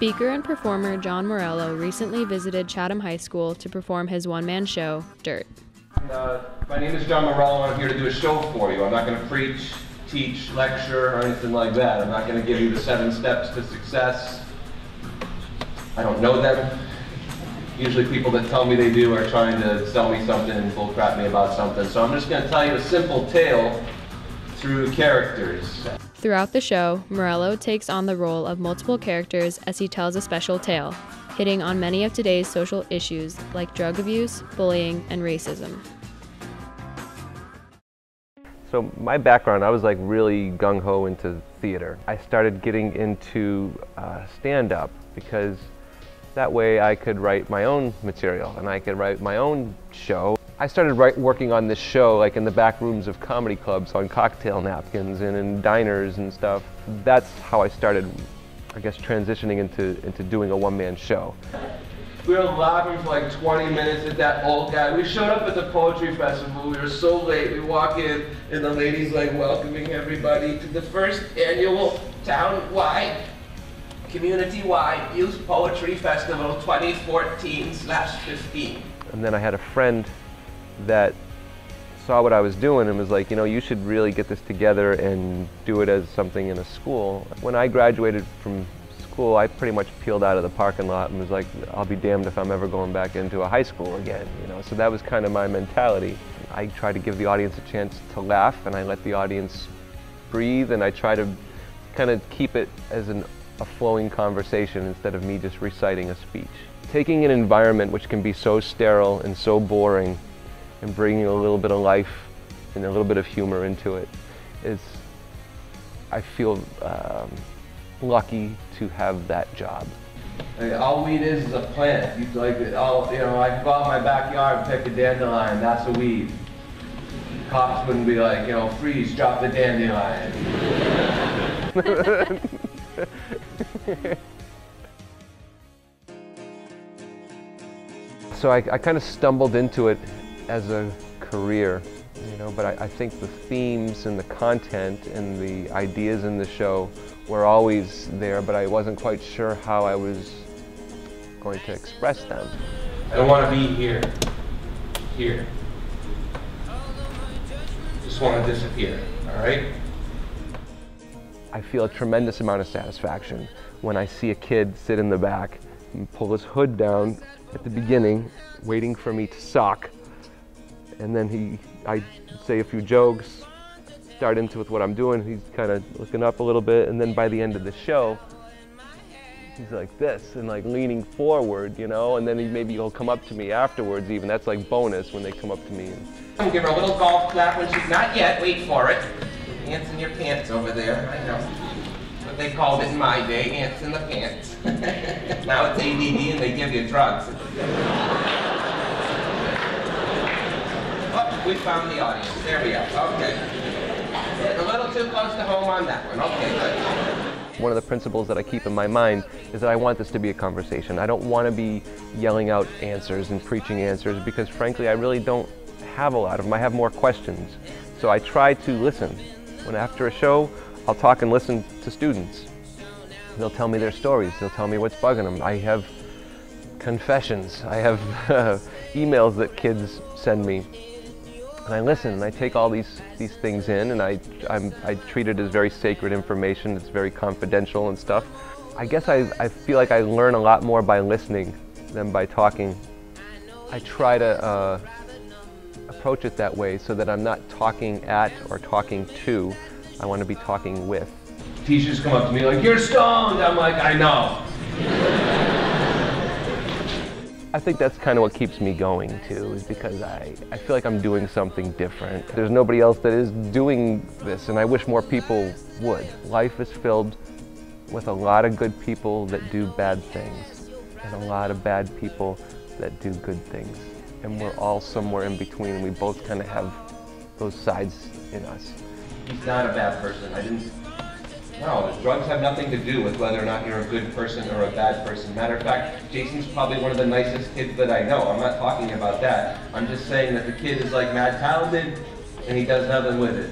Speaker and performer John Morello recently visited Chatham High School to perform his one-man show, Dirt. My name is John Morello, and I'm here to do a show for you. I'm not going to preach, teach, lecture, or anything like that. I'm not going to give you the 7 steps to success. I don't know them. Usually people that tell me they do are trying to sell me something and bullcrap me about something. So I'm just going to tell you a simple tale through characters. Throughout the show, Morello takes on the role of multiple characters as he tells a special tale, hitting on many of today's social issues like drug abuse, bullying, and racism. So my background, I was like really gung-ho into theater. I started getting into stand-up because that way I could write my own material and I could write my own show. I started working on this show like in the back rooms of comedy clubs on cocktail napkins and in diners and stuff. That's how I started, I guess, transitioning into doing a one-man show. We were laughing for like 20 minutes at that old guy. We showed up at the poetry festival. We were so late. We walk in and the lady's like welcoming everybody to the first annual town-wide, community-wide youth poetry festival 2014/15. And then I had a friend that saw what I was doing and was like, you know, you should really get this together and do it as something in a school. When I graduated from school, I pretty much peeled out of the parking lot and was like, I'll be damned if I'm ever going back into a high school again, you know. So that was kind of my mentality. I try to give the audience a chance to laugh, and I let the audience breathe, and I try to kind of keep it as a flowing conversation instead of me just reciting a speech. Taking an environment which can be so sterile and so boring and bringing a little bit of life and a little bit of humor into it is, I feel lucky to have that job. All weed is a plant. You like it all, you know, I can go out in my backyard and pick a dandelion. That's a weed. Cops wouldn't be like, you know, freeze, drop the dandelion. So I kind of stumbled into it as a career, you know, but I think the themes and the content and the ideas in the show were always there, but I wasn't quite sure how I was going to express them. I don't want to be here. Just want to disappear, all right? I feel a tremendous amount of satisfaction when I see a kid sit in the back and pull his hood down at the beginning, waiting for me to sock, and then I say a few jokes, start into with what I'm doing, he's kind of looking up a little bit, and then by the end of the show, he's like this, and like leaning forward, you know, and then maybe he'll come up to me afterwards even. That's like bonus when they come up to me. And give her a little golf clap when she's not yet, wait for it. Ants in your pants over there, I know. What they called it in my day, ants in the pants. Now it's ADD and they give you drugs. Oh, we found the audience. There we are. Okay. A little too close to home on that one. Okay, good. One of the principles that I keep in my mind is that I want this to be a conversation. I don't want to be yelling out answers and preaching answers because frankly I really don't have a lot of them. I have more questions. So I try to listen. When after a show, I'll talk and listen to students. They'll tell me their stories. They'll tell me what's bugging them. I have confessions. I have emails that kids send me. And I listen and I take all these things in, and I treat it as very sacred information. It's very confidential and stuff. I guess I feel like I learn a lot more by listening than by talking. I try to approach it that way so that I'm not talking at or talking to. I want to be talking with. Teachers come up to me like, "You're stoned." I'm like, "I know." I think that's kind of what keeps me going too, is because I feel like I'm doing something different. There's nobody else that is doing this, and I wish more people would. Life is filled with a lot of good people that do bad things, and a lot of bad people that do good things. And we're all somewhere in between, and we both kind of have those sides in us. He's not a bad person. No, drugs have nothing to do with whether or not you're a good person or a bad person. Matter of fact, Jason's probably one of the nicest kids that I know. I'm not talking about that. I'm just saying that the kid is like mad talented and he does nothing with it.